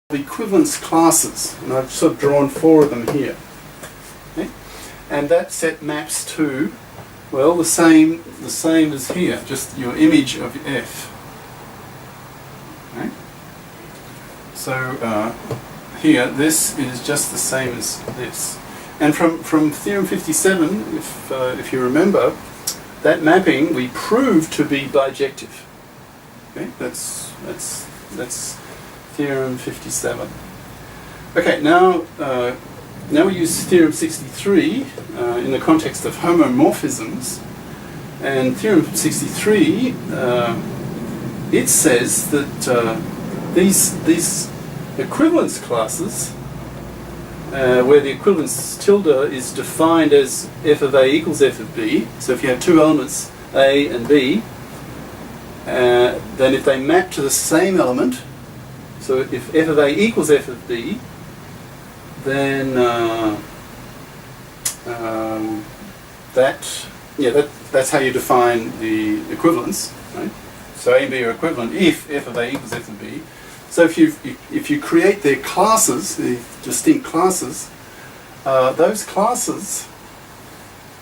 equivalence classes, and I've sort of drawn 4 of them here. Okay? And that set maps to, well, the same as here, just your image of f. Okay? So here, this is just the same as this. And from theorem 57, if you remember, that mapping we proved to be bijective. Okay, that's theorem 57. Okay, now we use theorem 63 in the context of homomorphisms, and theorem 63 it says that these equivalence classes, where the equivalence tilde is defined as f of a equals f of b, so if you have 2 elements a and b, then if they map to the same element, so if f of a equals f of b, then that's how you define the equivalence, right? So a and b are equivalent if f of a equals f of b. So if you create their classes, the distinct classes, those classes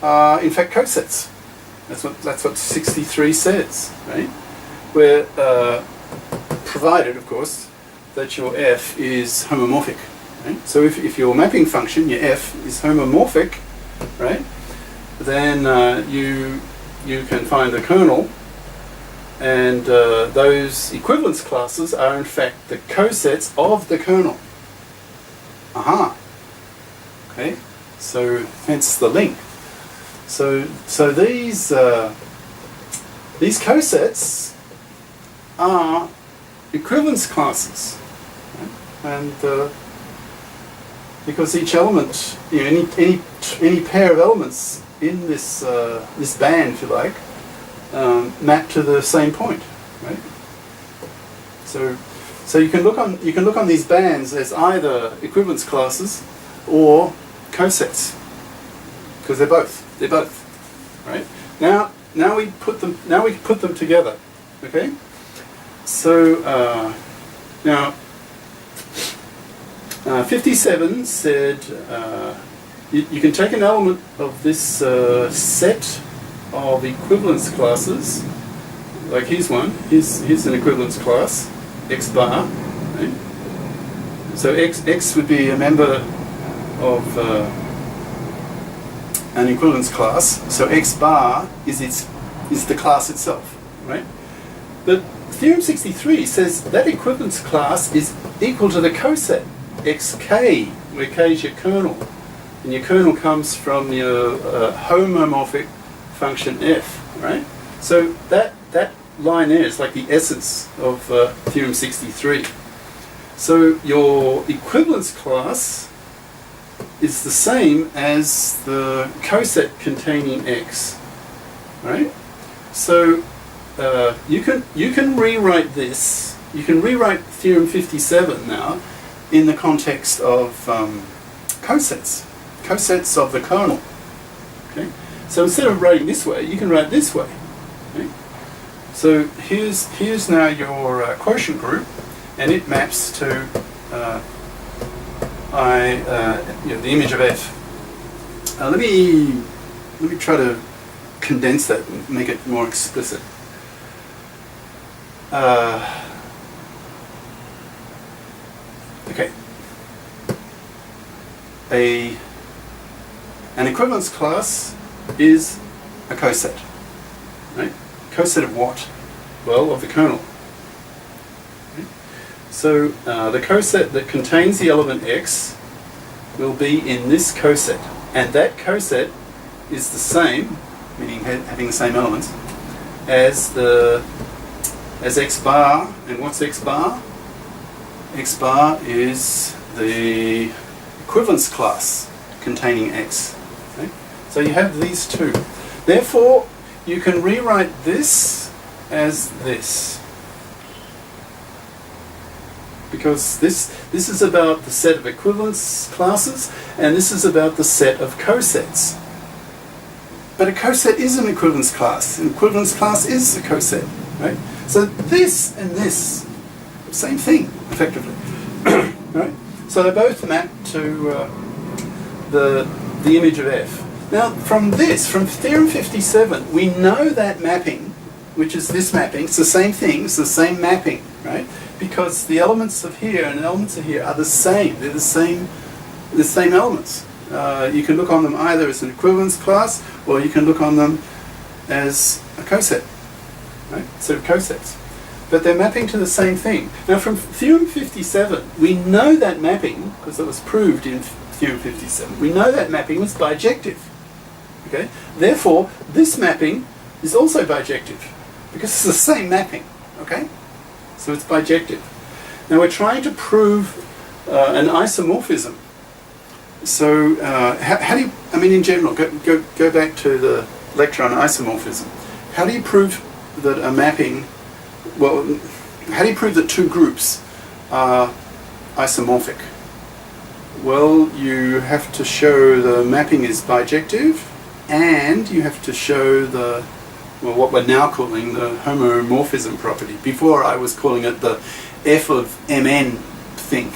are in fact cosets. That's what 63 says, right? Where provided, of course, that your f is homomorphic. Right? So if your mapping function, your f, is homomorphic, right, then you can find the kernel, and those equivalence classes are in fact the cosets of the kernel. Aha. Okay. So hence the link. So these cosets are equivalence classes, right? And because each element, any pair of elements in this this band, if you like, map to the same point, right? So you can look on these bands as either equivalence classes or cosets, because they're both, right? Now we put them together, okay? So now 57 said you can take an element of this set of equivalence classes, like here's one. Here's an equivalence class, x bar. Right? So x would be a member of an equivalence class. So x bar is the class itself, right? But theorem 63 says that equivalence class is equal to the coset xk, where k is your kernel, and your kernel comes from your homomorphic function f, right? So that line there is like the essence of theorem 63. So your equivalence class is the same as the coset containing x, right? So you can rewrite this. You can rewrite theorem 57 now in the context of cosets of the kernel. Okay. So instead of writing this way, you can write this way. Okay? So here's now your quotient group, and it maps to the image of f. Let me try to condense that and make it more explicit. Okay. An equivalence class is a coset, right? Coset of what? Well, of the kernel. Okay. So the coset that contains the element x will be in this coset, and that coset is the same, meaning having the same elements, as x bar. And what's x bar? X bar is the equivalence class containing x. Okay? So you have these two. Therefore, you can rewrite this as this, because this is about the set of equivalence classes, and this is about the set of cosets. But a coset is an equivalence class. An equivalence class is a coset, right? So this and this, same thing, effectively. right? So they both map to the image of f. Now from theorem 57, we know that mapping, which is this mapping, it's the same thing, it's the same mapping, right? Because the elements of here and the elements of here are the same. They're the same elements. You can look on them either as an equivalence class, or you can look on them as a coset, right? Set of cosets. But they're mapping to the same thing. Now from theorem 57, we know that mapping, because it was proved in theorem 57, we know that mapping was bijective. Okay? Therefore, this mapping is also bijective, because it's the same mapping. Okay? So it's bijective. Now we're trying to prove an isomorphism. So how do you, I mean in general, go back to the lecture on isomorphism. How do you prove that a mapping, well, how do you prove that two groups are isomorphic? Well, you have to show the mapping is bijective, and you have to show the, well, what we're now calling the homomorphism property. Before I was calling it the f of mn thing.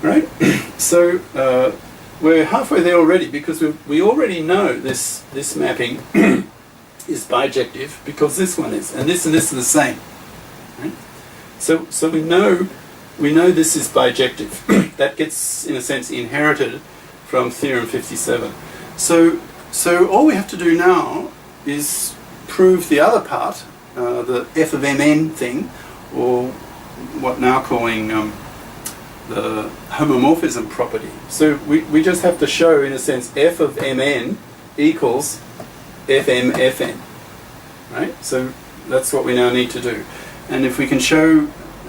Right? So we're halfway there already, because we already know this mapping is bijective because this one is, and this are the same. Right? So we know this is bijective. That gets, in a sense, inherited from theorem 57. So all we have to do now is prove the other part, the f of mn thing, or what now calling the homomorphism property. So we just have to show, in a sense, f of mn equals fm fn. Right? So that's what we now need to do. And if we can show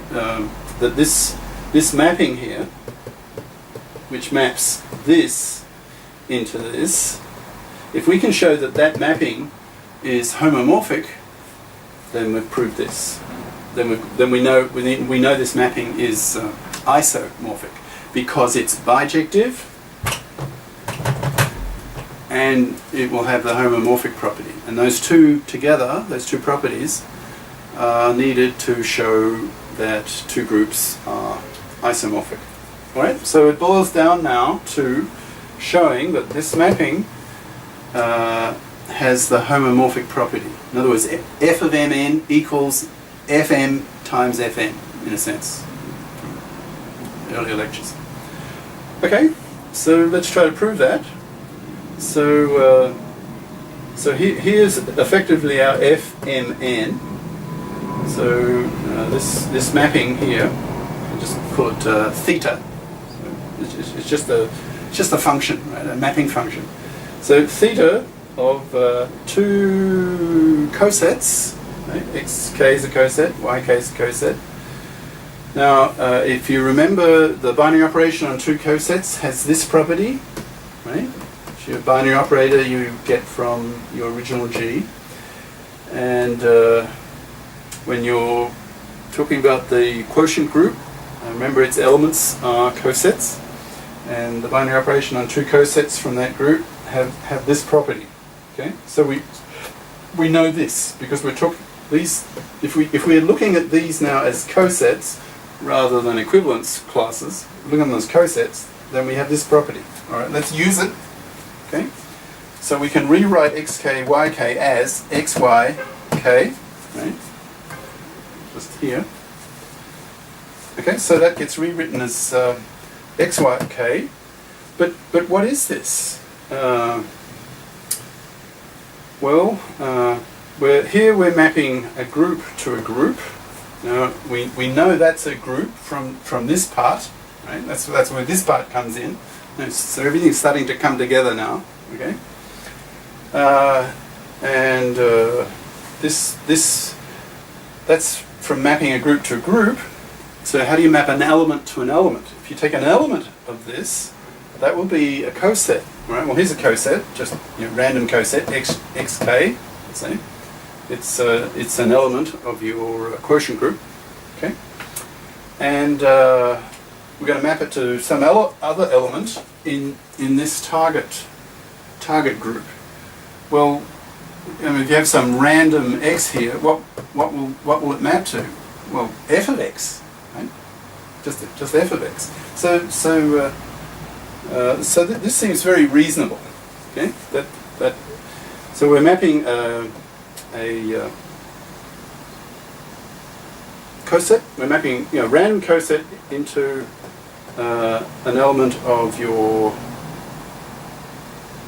that this mapping here, which maps this into this, if we can show that that mapping is homomorphic, then we've proved this. Then we know this mapping is isomorphic, because it's bijective and it will have the homomorphic property. And those two together, those two properties, are needed to show that two groups are isomorphic. Alright, so it boils down now to showing that this mapping has the homomorphic property. In other words, f of mn equals fm times fn, in a sense, from earlier lectures. Okay, so let's try to prove that. So here's effectively our fmn. So this mapping here, I'll just call it theta. So it's just a function, right? A mapping function. So theta of two cosets, right? Xk is a coset, Yk is a coset. Now, if you remember, the binary operation on two cosets has this property, right? Which your binary operator you get from your original G. And when you're talking about the quotient group, remember its elements are cosets, and the binary operation on two cosets from that group have this property. Okay, so we know this because we're talking these. If we're looking at these now as cosets rather than equivalence classes, looking at them as cosets, then we have this property. All right, let's use it. Okay, so we can rewrite xk yk as xy k, right? Just here. Okay, so that gets rewritten as xy k. But what is this? We're mapping a group to a group. Now we know that's a group from this part, right? That's where this part comes in. So everything's starting to come together now. Okay, that's from mapping a group to a group. So how do you map an element to an element? If you take an element of this, that will be a coset, right? Well, here's a coset, just random coset, xk, let's say. It's an element of your quotient group, okay? And we're going to map it to some other element in this target group. Well, if you have some random x here, what will it map to? Well, f of x, right? just f of x. So this seems very reasonable. Okay, so we're mapping a coset. We're mapping random coset into an element of your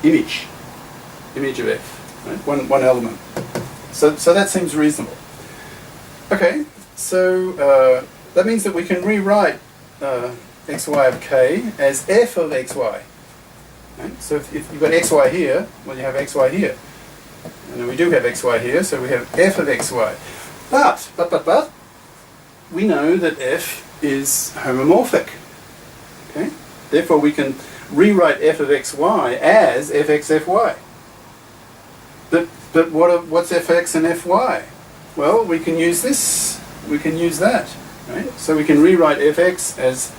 image of f, right? One element. So that seems reasonable. Okay, so that means that we can rewrite xy of k as f of xy. Right? So if you've got xy here, well, you have xy here. And we do have xy here, so we have f of xy. But we know that f is homomorphic. Okay? Therefore, we can rewrite f of xy as fx fy. But what's fx and fy? Well, we can use this. We can use that. Right? So we can rewrite fx as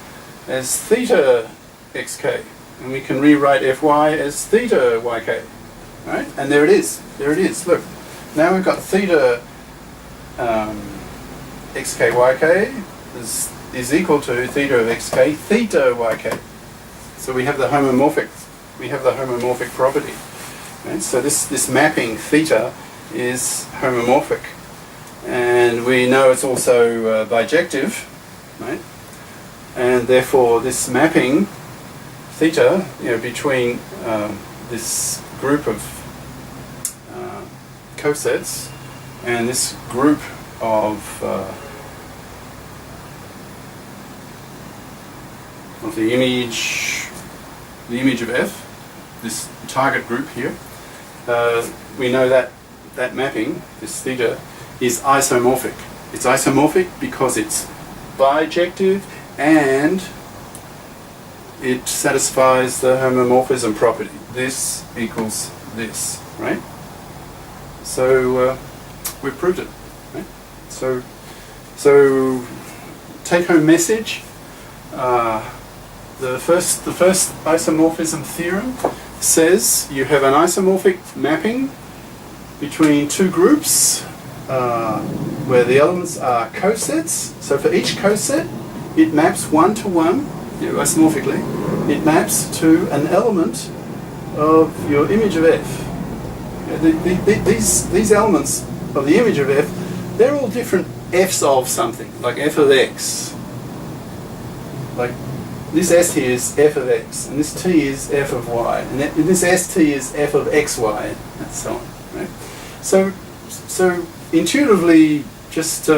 theta xk, and we can rewrite fy as theta yk. Right? And there it is. There it is. Look, now we've got theta xk yk is equal to theta of xk theta yk. So we have the homomorphic property. Right? So this mapping theta is homomorphic, and we know it's also bijective, right? And therefore this mapping theta, between this group of cosets and this group of the image of f, this target group here, we know that mapping, this theta, is isomorphic. It's isomorphic because it's bijective and it satisfies the homomorphism property. This equals this, right? So we've proved it. Right? So take-home message. The first isomorphism theorem says you have an isomorphic mapping between two groups where the elements are cosets. So for each coset, it maps one-to-one, isomorphically. It maps to an element of your image of f. These elements of the image of f, they're all different f's of something, like f of x. Like this s here is f of x, and this t is f of y, and this st is f of xy, and so on. Right? So intuitively, just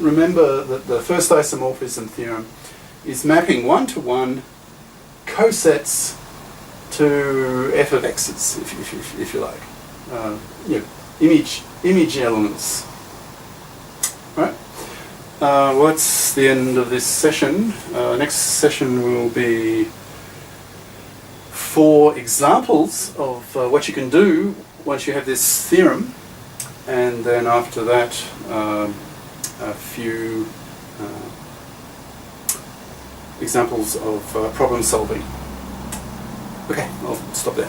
remember that the first isomorphism theorem is mapping one-to-one cosets to f of x's, if you like, image elements. Right? What's the end of this session? Next session will be 4 examples of what you can do once you have this theorem, and then after that a few examples of problem solving. Okay, I'll stop there.